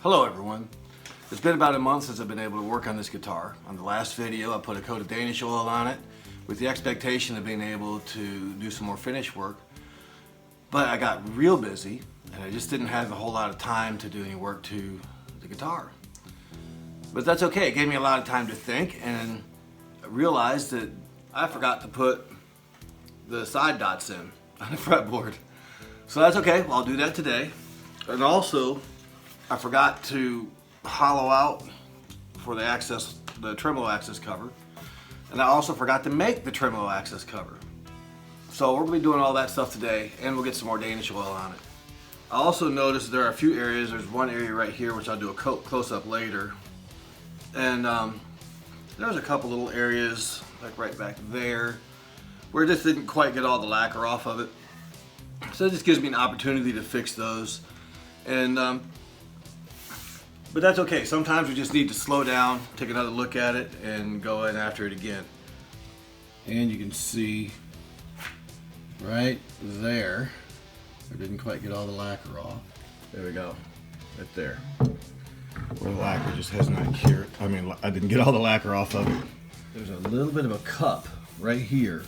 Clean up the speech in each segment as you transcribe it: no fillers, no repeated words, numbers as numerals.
Hello everyone. It's been about a month since I've been able to work on this guitar. On the last video I put a coat of Danish Oil on it with the expectation of being able to do some more finish work. But I got real busy and I just didn't have a whole lot of time to do any work to the guitar. But that's okay, it gave me a lot of time to think, and I realized that I forgot to put the side dots in on the fretboard. So that's okay, I'll do that today. And also, I forgot to hollow out for the tremolo access cover. And I also forgot to make the tremolo access cover. So we're going to be doing all that stuff today, and we'll get some more Danish oil on it. I also noticed there are a few areas. There's one area right here which I'll do a close-up later. And there's a couple little areas, like right back there, where it just didn't quite get all the lacquer off of it. So it just gives me an opportunity to fix those. And but that's okay. Sometimes we just need to slow down, take another look at it, and go in after it again. And you can see right there, I didn't quite get all the lacquer off. There we go, right there. Where the lacquer just has not cured. I didn't get all the lacquer off of it. There's a little bit of a cup right here.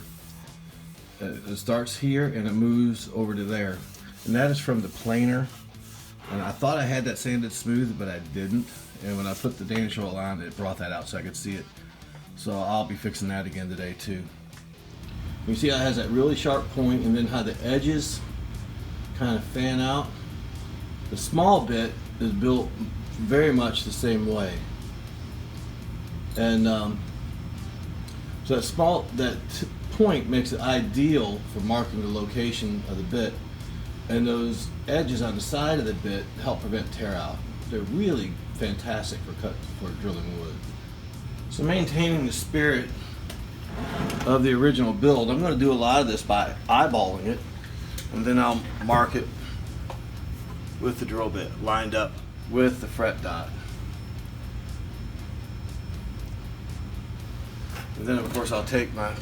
It starts here and it moves over to there. And that is from the planer. And I thought I had that sanded smooth, but I didn't. And when I put the Danish oil on, it brought that out so I could see it. So I'll be fixing that again today too. You see how it has that really sharp point, and then how the edges kind of fan out. The small bit is built very much the same way. And so that point makes it ideal for marking the location of the bit. And those edges on the side of the bit help prevent tear out. They're really fantastic for drilling wood. So maintaining the spirit of the original build, I'm going to do a lot of this by eyeballing it, and then I'll mark it with the drill bit lined up with the fret dot. And then of course I'll take my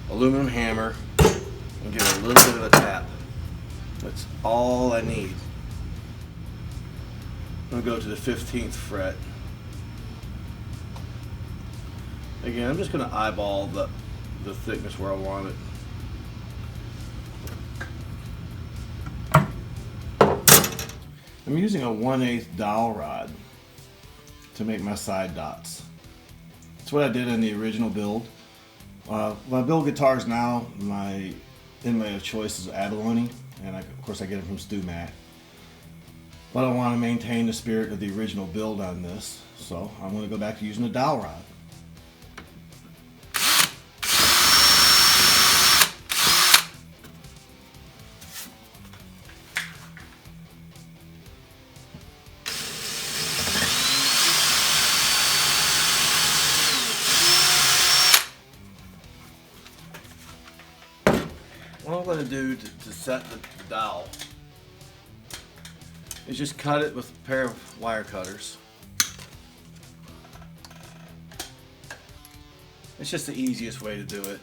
aluminum hammer and give it a little bit of a tap. That's all I need. I'm going to go to the 15th fret. Again, I'm just going to eyeball the thickness where I want it. I'm using a 1/8 dowel rod to make my side dots. That's what I did in the original build. When I build guitars now, my inlay of choice is abalone, and of course I get it from Stu Mac. But I want to maintain the spirit of the original build on this, so I'm going to go back to using a dowel rod. What I'm going to do to set the dowel is just cut it with a pair of wire cutters. It's just the easiest way to do it.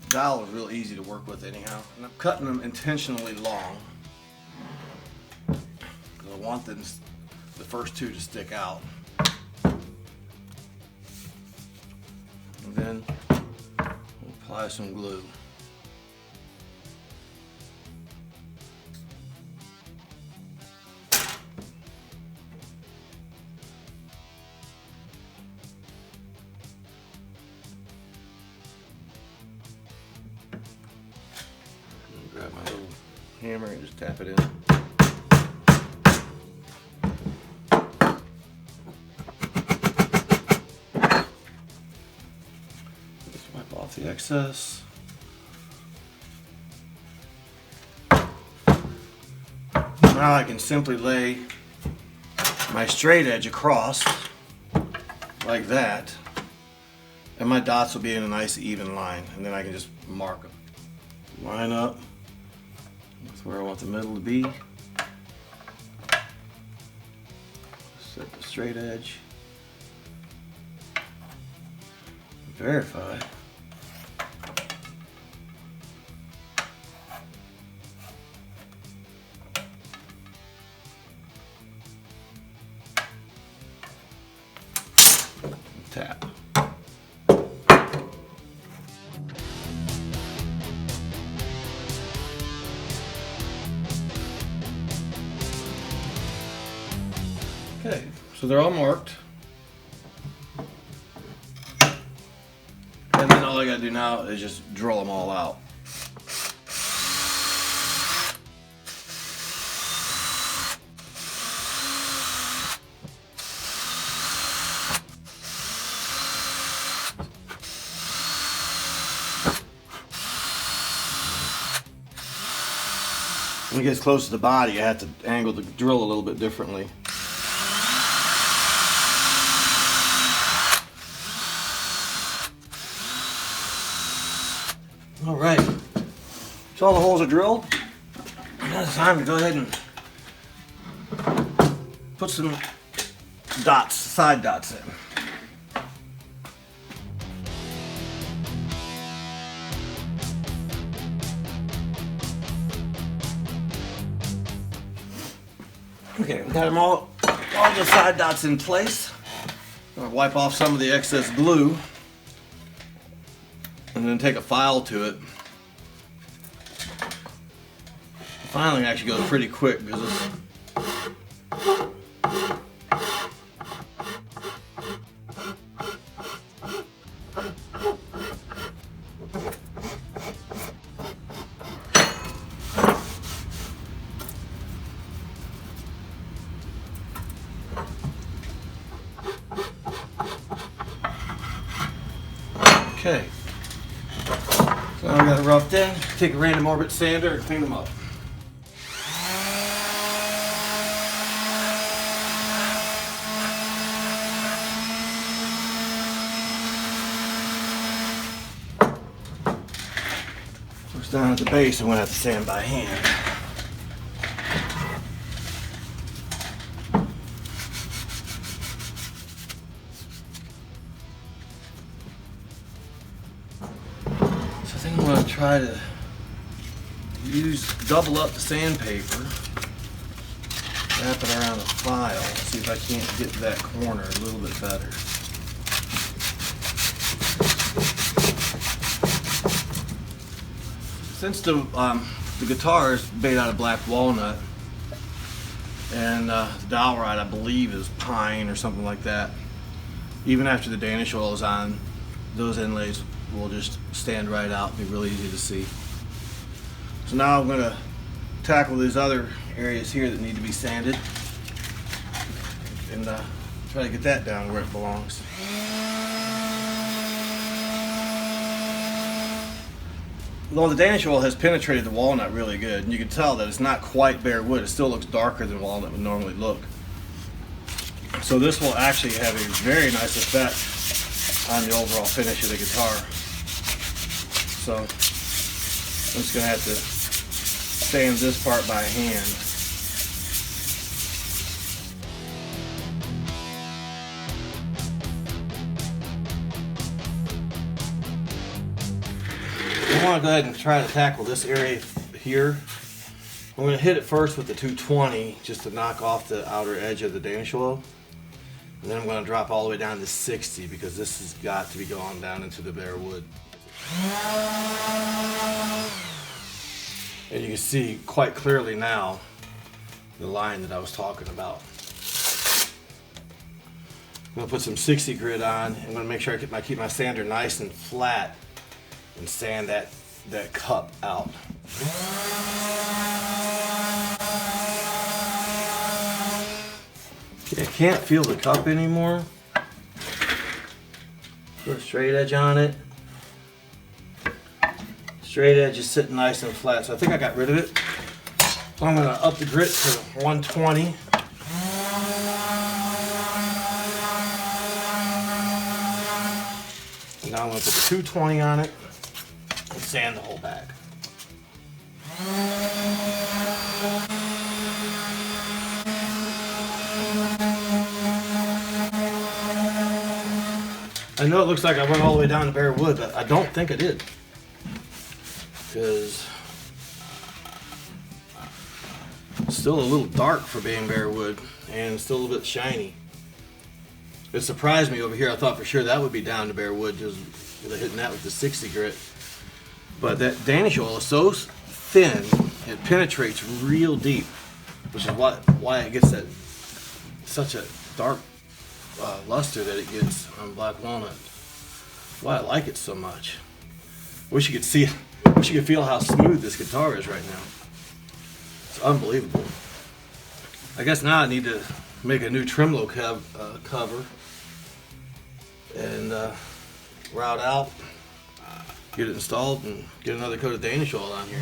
The dowel is real easy to work with anyhow. And I'm cutting them intentionally long because I want the first two to stick out. And then we'll apply some glue. Grab my little hammer and just tap it in. Just wipe off the excess. Now I can simply lay my straight edge across like that, and my dots will be in a nice even line, and then I can just mark them. Line up. That's where I want the middle to be. Set the straight edge. Verify. tap. Okay, so they're all marked. And then all I gotta do now is just drill them all out. When it gets close to the body, I have to angle the drill a little bit differently. All right, so all the holes are drilled. Now it's time to go ahead and put some dots, side dots in. Okay, we got them all the side dots in place. I'm gonna wipe off some of the excess glue and then take a file to it. The filing actually goes pretty quick because it's okay. So now I got it roughed in. Take a random orbit sander and clean them up. First down at the base, I'm going to have to sand by hand. I think I'm going to try to double up the sandpaper, wrap it around the file, see if I can't get that corner a little bit better. Since the guitar is made out of black walnut and the dowel rod I believe is pine or something like that, even after the Danish oil is on, those inlays will just stand right out and be really easy to see. So now I'm going to tackle these other areas here that need to be sanded and try to get that down where it belongs. Well, the Danish oil has penetrated the walnut really good, and you can tell that it's not quite bare wood. It still looks darker than walnut would normally look. So this will actually have a very nice effect on the overall finish of the guitar. So I'm just going to have to sand this part by hand. I want to go ahead and try to tackle this area here. I'm going to hit it first with the 220 just to knock off the outer edge of the Danish oil. And then I'm going to drop all the way down to 60 because this has got to be going down into the bare wood. And you can see quite clearly now the line that I was talking about. I'm going to put some 60 grit on. I'm going to make sure I keep my sander nice and flat and sand that cup out. Okay, I can't feel the cup anymore. Put a straight edge on it. Straight edge is sitting nice and flat, so I think I got rid of it. So I'm going to up the grit to 120. And now I'm going to put the 220 on it and sand the whole back. I know it looks like I went all the way down to bare wood, but I don't think I did. Because it's still a little dark for being bare wood and still a little bit shiny. It surprised me over here. I thought for sure that would be down to bare wood, just hitting that with the 60 grit. But that Danish oil is so thin, it penetrates real deep, which is why it gets that such a dark luster that it gets on black walnut. Why I like it so much. Wish you could see it. Wish you could feel how smooth this guitar is right now. It's unbelievable. I guess now I need to make a new tremolo cover and route out, get it installed, and get another coat of Danish oil on here.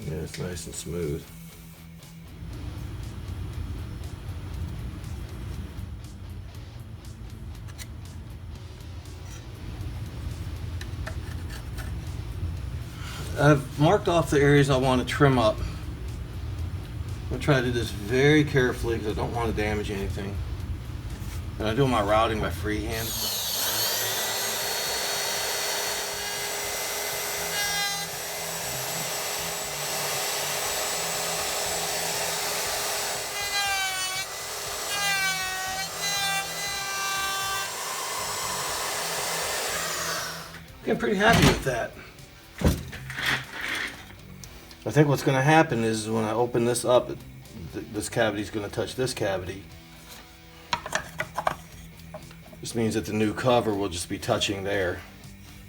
Yeah, it's nice and smooth. I've marked off the areas I want to trim up. I'm going to try to do this very carefully because I don't want to damage anything. And I do my routing by freehand. I'm pretty happy with that. I think what's going to happen is when I open this up, this cavity is going to touch this cavity. This means that the new cover will just be touching there.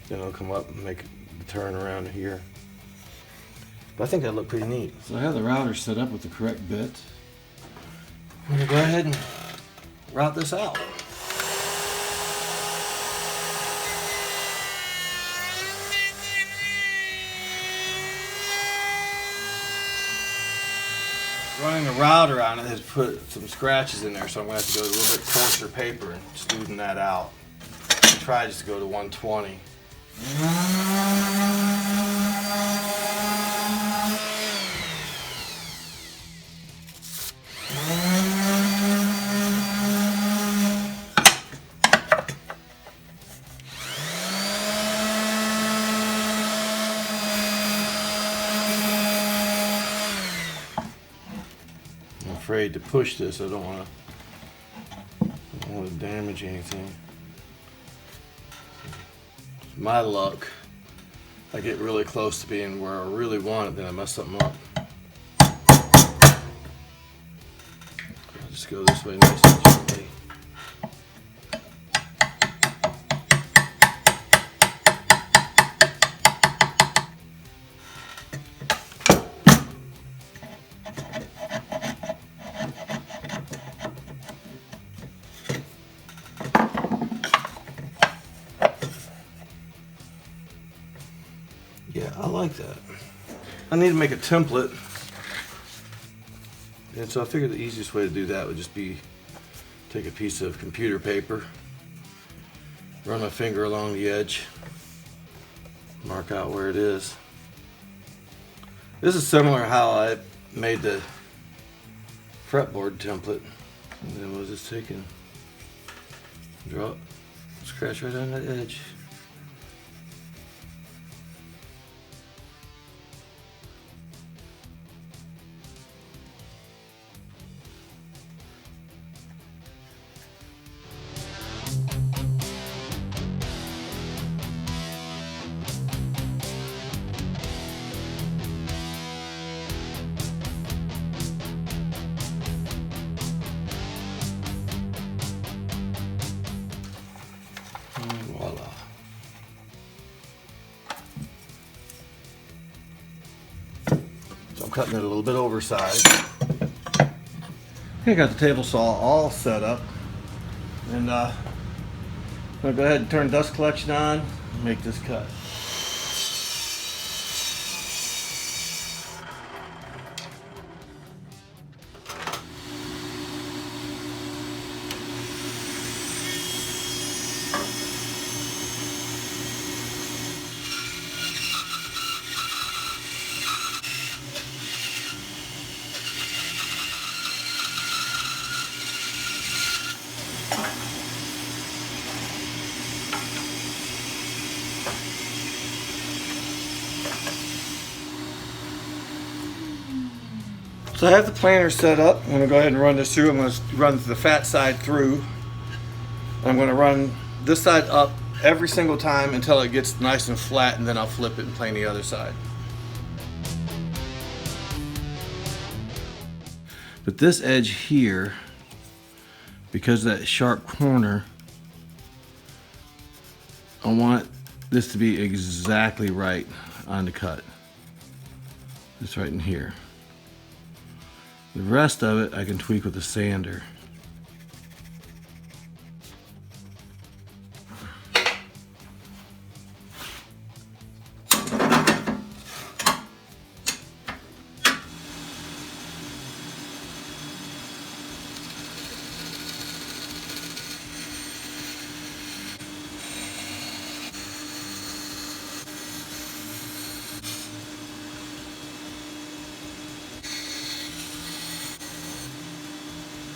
Then it'll come up and make the turn around here. But I think that'll look pretty neat. So I have the router set up with the correct bit. I'm going to go ahead and route this out. Running the router on it has put some scratches in there, so I'm going to have to go to a little bit coarser paper and smoothen that out. I'll try just to go to 120. I'm afraid to push this. I don't want to damage anything. My luck, I get really close to being where I really want it, then I mess something up. I'll just go this way nice and gently. Yeah, I like that. I need to make a template. And so I figured the easiest way to do that would just be take a piece of computer paper, run my finger along the edge, mark out where it is. This is similar to how I made the fretboard template. And then we'll just take and draw, scratch right on that edge. Voila. So I'm cutting it a little bit oversized. I got the table saw all set up, and I'm gonna go ahead and turn dust collection on and make this cut. So I have the planer set up. I'm going to go ahead and run this through. I'm going to run the fat side through. I'm going to run this side up every single time until it gets nice and flat, and then I'll flip it and plane the other side. But this edge here, because of that sharp corner, I want this to be exactly right on the cut. Just right in here. The rest of it I can tweak with a sander.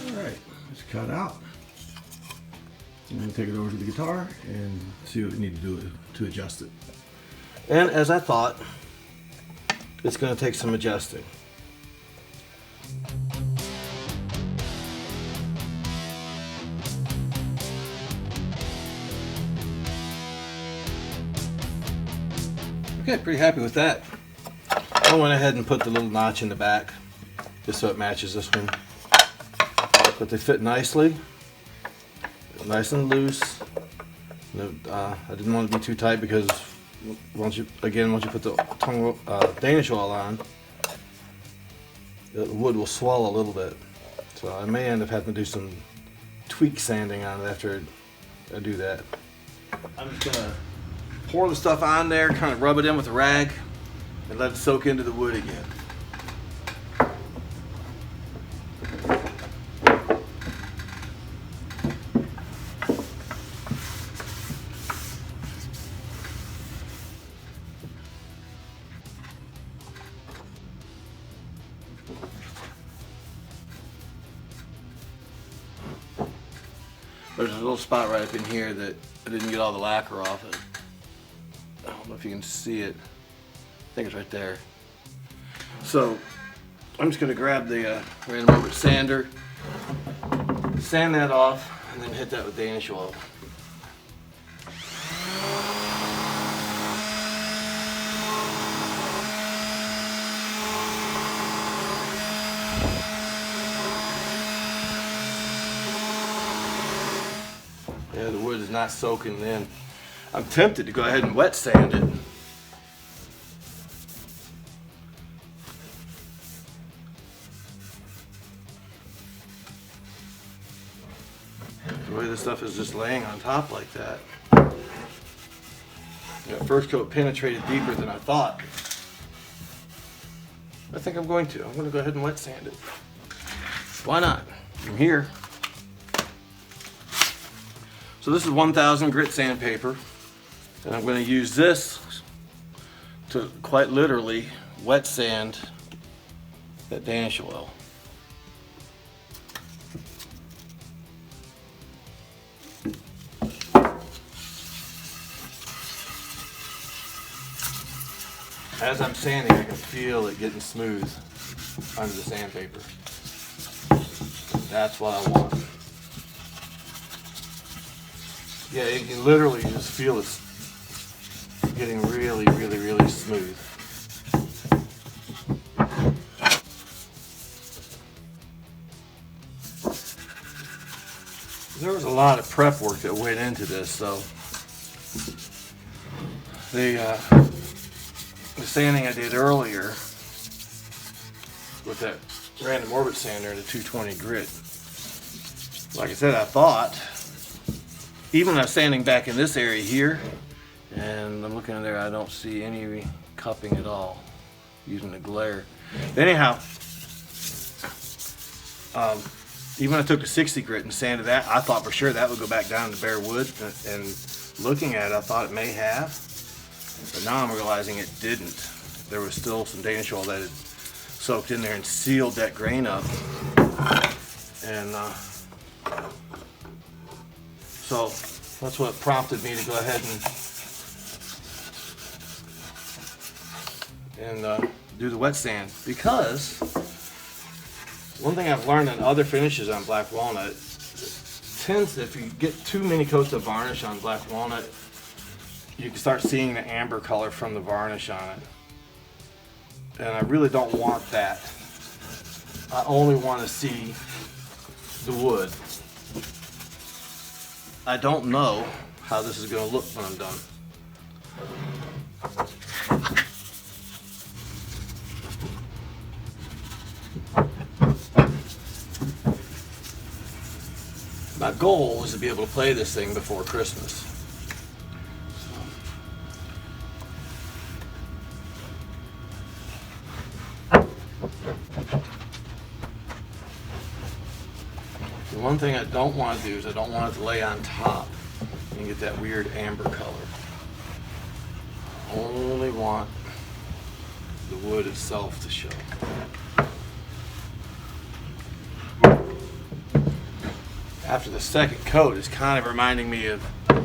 Alright, it's cut out. I'm going to take it over to the guitar and see what we need to do to adjust it. And as I thought, it's going to take some adjusting. Okay, pretty happy with that. I went ahead and put the little notch in the back just so it matches this one. But they fit nicely, nice and loose. I didn't want it to be too tight because once you put the Danish oil on, the wood will swell a little bit. So I may end up having to do some tweak sanding on it after I do that. I'm just gonna pour the stuff on there, kind of rub it in with a rag, and let it soak into the wood again. There's a little spot right up in here that I didn't get all the lacquer off it. I don't know if you can see it. I think it's right there. So I'm just going to grab the random orbit sander, sand that off, and then hit that with Danish oil. Yeah, the wood is not soaking in. I'm tempted to go ahead and wet sand it. The way this stuff is just laying on top like that. That first coat penetrated deeper than I thought. I think I'm going to. I'm going to go ahead and wet sand it. Why not? I'm here. So this is 1000 grit sandpaper, and I'm going to use this to quite literally wet sand that Danish oil. As I'm sanding, I can feel it getting smooth under the sandpaper. That's what I want. Yeah, you can literally just feel it's getting really, really, really smooth. There was a lot of prep work that went into this, so the sanding I did earlier with that random orbit sander and a 220 grit. Like I said, I thought, even when I was sanding back in this area here, and I'm looking in there, I don't see any cupping at all using the glare. Anyhow, even when I took the 60 grit and sanded that, I thought for sure that would go back down to bare wood, and looking at it, I thought it may have, but now I'm realizing it didn't. There was still some Danish oil that had soaked in there and sealed that grain up, and so that's what prompted me to go ahead and do the wet sand, because One thing I've learned on other finishes on black walnut, if you get too many coats of varnish on black walnut, you can start seeing the amber color from the varnish on it. And I really don't want that. I only want to see the wood. I don't know how this is going to look when I'm done. My goal is to be able to play this thing before Christmas. The one thing I don't want to do is I don't want it to lay on top and get that weird amber color. I only want the wood itself to show. After the second coat, it's kind of reminding me of the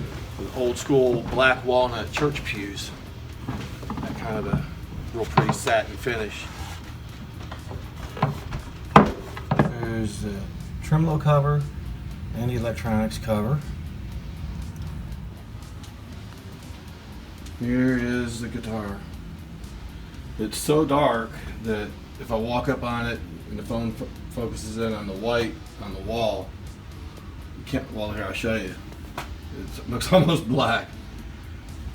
old school black walnut church pews. That kind of a real pretty satin finish. There's the tremolo cover and the electronics cover. Here is the guitar. It's so dark that if I walk up on it and the phone focuses in on the white on the wall, you can't, well here I'll show you. It looks almost black.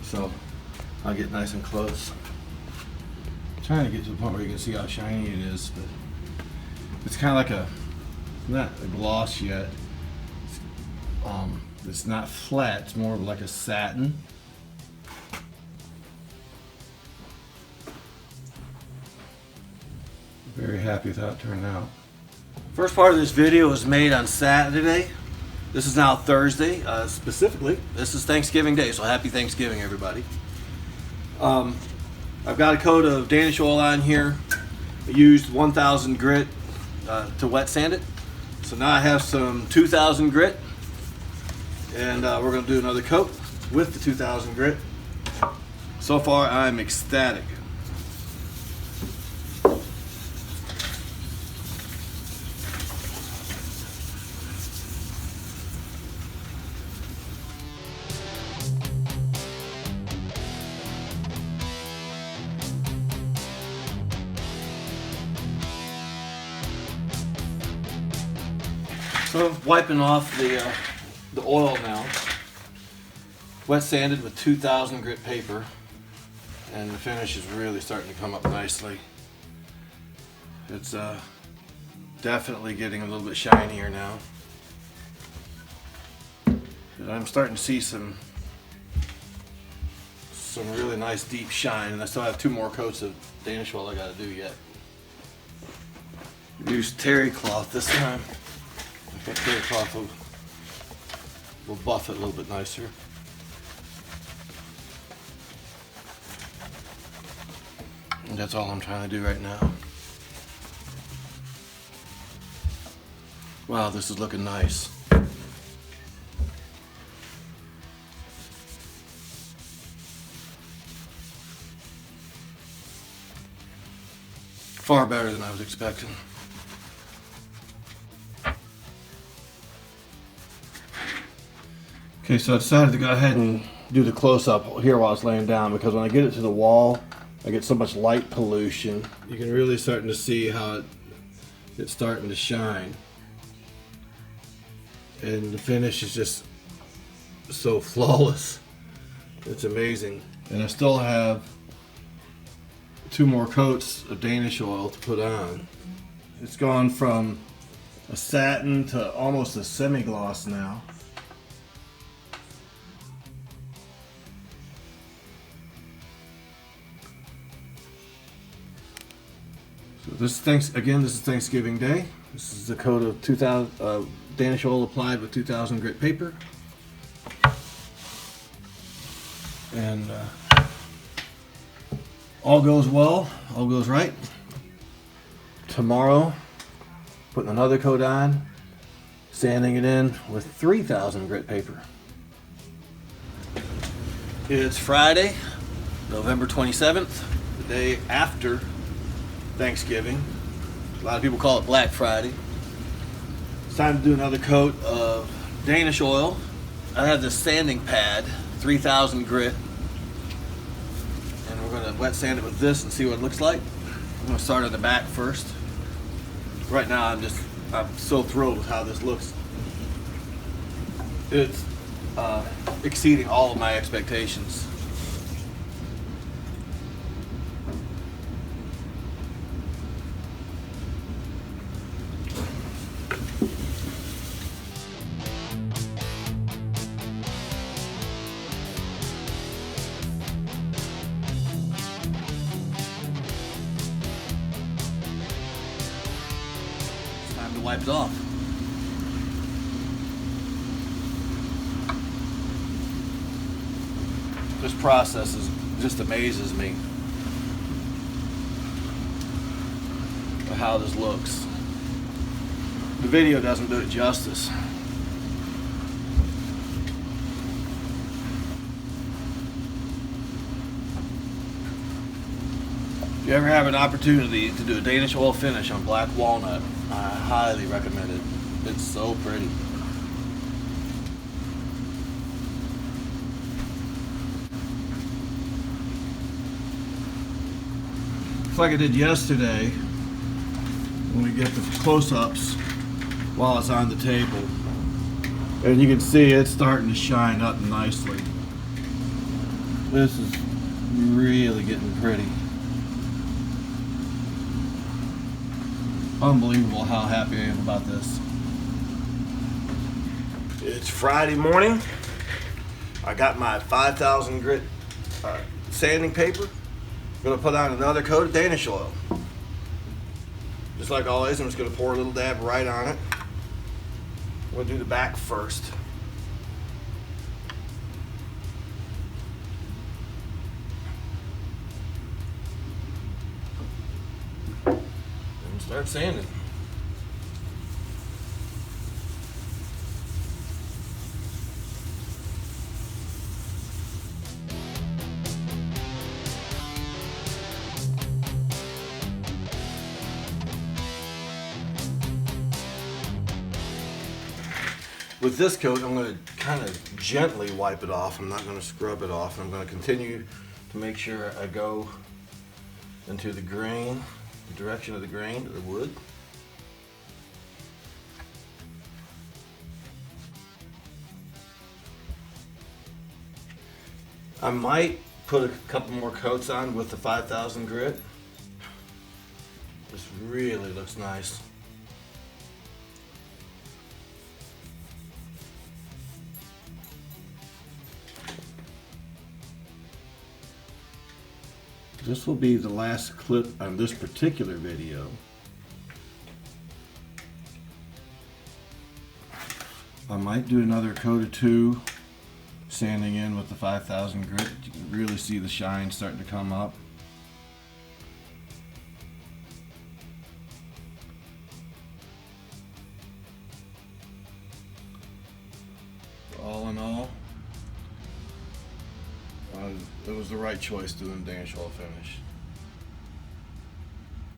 So I'll get nice and close. I'm trying to get to the point where you can see how shiny it is, but it's kind of like not a gloss yet. It's not flat, it's more of like a satin. Very happy with how it turned out. First part of this video was made on Saturday. This is now Thursday. Specifically, this is Thanksgiving Day, so happy Thanksgiving, everybody. I've got a coat of Danish Oil on here. I used 1000 grit to wet sand it. So now I have some 2000 grit, and we're going to do another coat with the 2000 grit. So far, I'm ecstatic. So I'm wiping off the oil now. Wet sanded with 2000 grit paper, and the finish is really starting to come up nicely. It's definitely getting a little bit shinier now. And I'm starting to see some really nice deep shine, and I still have 2 more coats of Danish Oil I got to do yet. Use terry cloth this time. That terry cloth will buff it a little bit nicer. And that's all I'm trying to do right now. Wow, this is looking nice. Far better than I was expecting. Okay, so I decided to go ahead and do the close-up here while it's laying down, because when I get it to the wall, I get so much light pollution. You can really starting to see how it's starting to shine. And the finish is just so flawless. It's amazing. And I still have 2 more coats of Danish Oil to put on. It's gone from a satin to almost a semi-gloss now. So this is Thanksgiving Day. This is the coat of 2000 Danish Oil applied with 2000 grit paper. And all goes well, all goes right. Tomorrow, putting another coat on, sanding it in with 3000 grit paper. It's Friday, November 27th, the day after Thanksgiving. A lot of people call it Black Friday. It's time to do another coat of Danish Oil. I have this sanding pad, 3000 grit, and we're going to wet sand it with this and see what it looks like. I'm going to start at the back first. Right now I'm so thrilled with how this looks. It's exceeding all of my expectations. Time to wipe it off. This process just amazes me of how this looks. The video doesn't do it justice. If you ever have an opportunity to do a Danish oil finish on black walnut, I highly recommend it. It's so pretty. It's like I did yesterday when we get the close-ups while it's on the table. And you can see it's starting to shine up nicely. This is really getting pretty. Unbelievable how happy I am about this. It's Friday morning. I got my 5000 grit sanding paper. I'm gonna put on another coat of Danish oil. Just like always, I'm just gonna pour a little dab right on it. We'll do the back first. And start sanding. With this coat, I'm going to kind of gently wipe it off. I'm not going to scrub it off. I'm going to continue to make sure I go into the grain, the direction of the grain, of the wood. I might put a couple more coats on with the 5000 grit. This really looks nice. This will be the last clip on this particular video. I might do another coat or two, sanding in with the 5000 grit. You can really see the shine starting to come up. All in all, it was the right choice doing Danish oil finish.